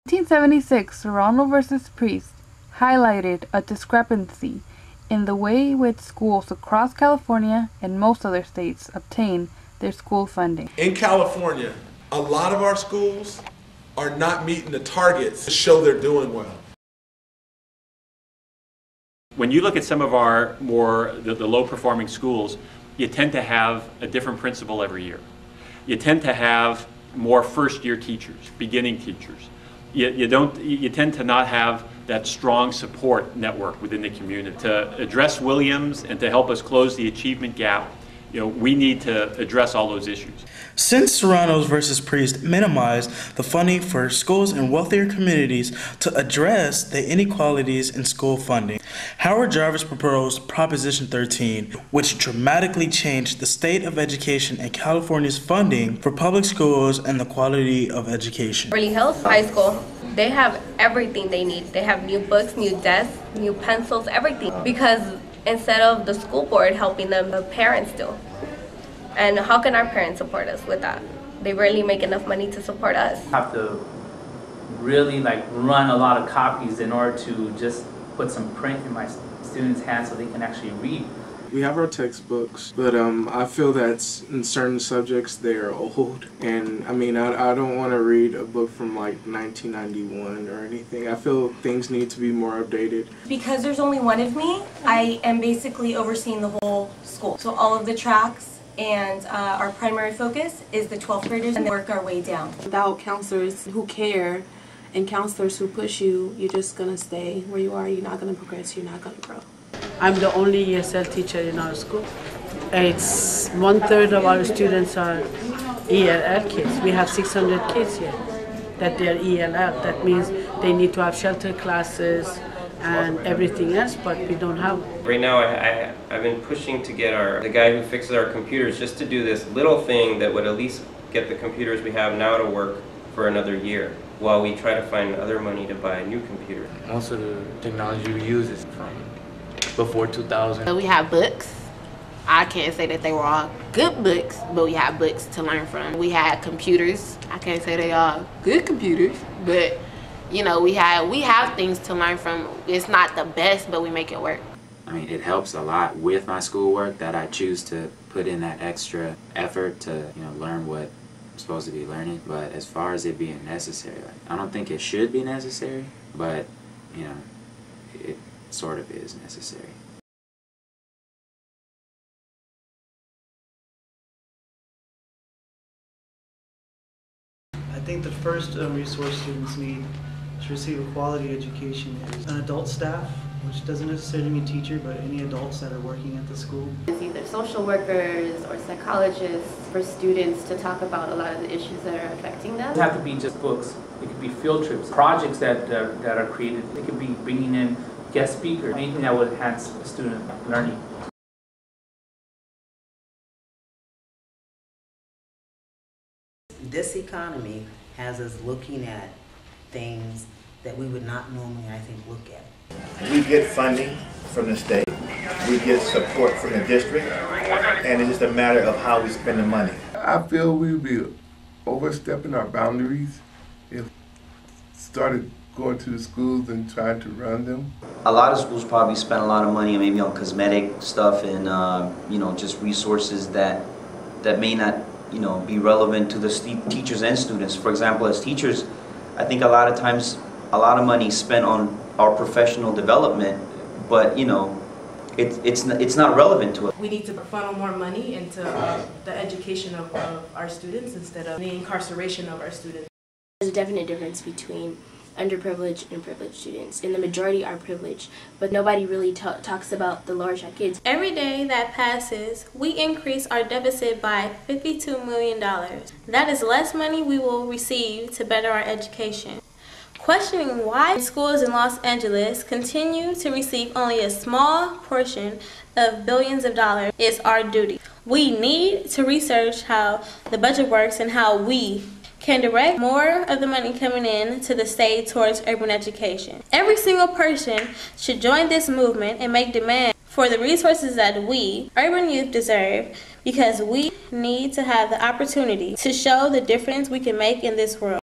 1976 Serrano versus Priest highlighted a discrepancy in the way which schools across California and most other states obtain their school funding. In California, a lot of our schools are not meeting the targets to show they're doing well. When you look at some of our the low-performing schools, you tend to have a different principal every year. You tend to have more first-year teachers, beginning teachers. You tend to not have that strong support network within the community. To address Williams and to help us close the achievement gap, we need to address all those issues. Since Serrano versus Priest minimized the funding for schools in wealthier communities to address the inequalities in school funding, Howard Jarvis proposed Proposition 13, which dramatically changed the state of education and California's funding for public schools and the quality of education. Beverly Hills High School, they have everything they need. They have new books, new desks, new pencils, everything. Because instead of the school board helping them, the parents do. And how can our parents support us with that? They rarely make enough money to support us. Have to really run a lot of copies in order to just put some print in my students' hands so they can actually read. We have our textbooks, but I feel that in certain subjects they are old. And I mean, I don't want to read a book from like 1991 or anything. I feel things need to be more updated. Because there's only one of me, I am basically overseeing the whole school. So all of the tracks, and our primary focus is the 12th graders, and work our way down. Without counselors who care and counselors who push you, you're just going to stay where you are. You're not going to progress. You're not going to grow. I'm the only ESL teacher in our school. It's 1/3 of our students are ELL kids. We have 600 kids here that they're ELL. That means they need to have shelter classes and everything else, but we don't have. Right now I've been pushing to get the guy who fixes our computers just to do this little thing that would at least get the computers we have now to work for another year while we try to find other money to buy a new computer. Most of the technology we use is from before 2000. We have books. I can't say that they were all good books, but we have books to learn from. We had computers. I can't say they are good computers, but we have things to learn from. It's not the best, but we make it work. I mean, it helps a lot with my schoolwork that I choose to put in that extra effort to, learn what I'm supposed to be learning. But as far as it being necessary, I don't think it should be necessary, but, it sort of is necessary. I think the first resource students need to receive a quality education is an adult staff, which doesn't necessarily mean teacher, but any adults that are working at the school. It's either social workers or psychologists for students to talk about a lot of the issues that are affecting them. It doesn't have to be just books. It could be field trips, projects that are created. It could be bringing in guest speakers, anything that would enhance the student learning. This economy has us looking at things that we would not normally, I think, look at. We get funding from the state, we get support from the district, and it's just a matter of how we spend the money. I feel we'd be overstepping our boundaries if we started going to the schools and trying to run them. A lot of schools probably spend a lot of money maybe on cosmetic stuff and just resources that may not be relevant to the teachers and students. For example, as teachers, I think a lot of times a lot of money is spent on our professional development, but it's not relevant to it. We need to funnel more money into the education of our students instead of the incarceration of our students. There's a definite difference between underprivileged and privileged students, and the majority are privileged, but nobody really talks about the large kids. Every day that passes, we increase our deficit by $52 million. That is less money we will receive to better our education. Questioning why schools in Los Angeles continue to receive only a small portion of billions of dollars is our duty. We need to research how the budget works and how we can direct more of the money coming in to the state towards urban education. Every single person should join this movement and make demand for the resources that we, urban youth, deserve, because we need to have the opportunity to show the difference we can make in this world.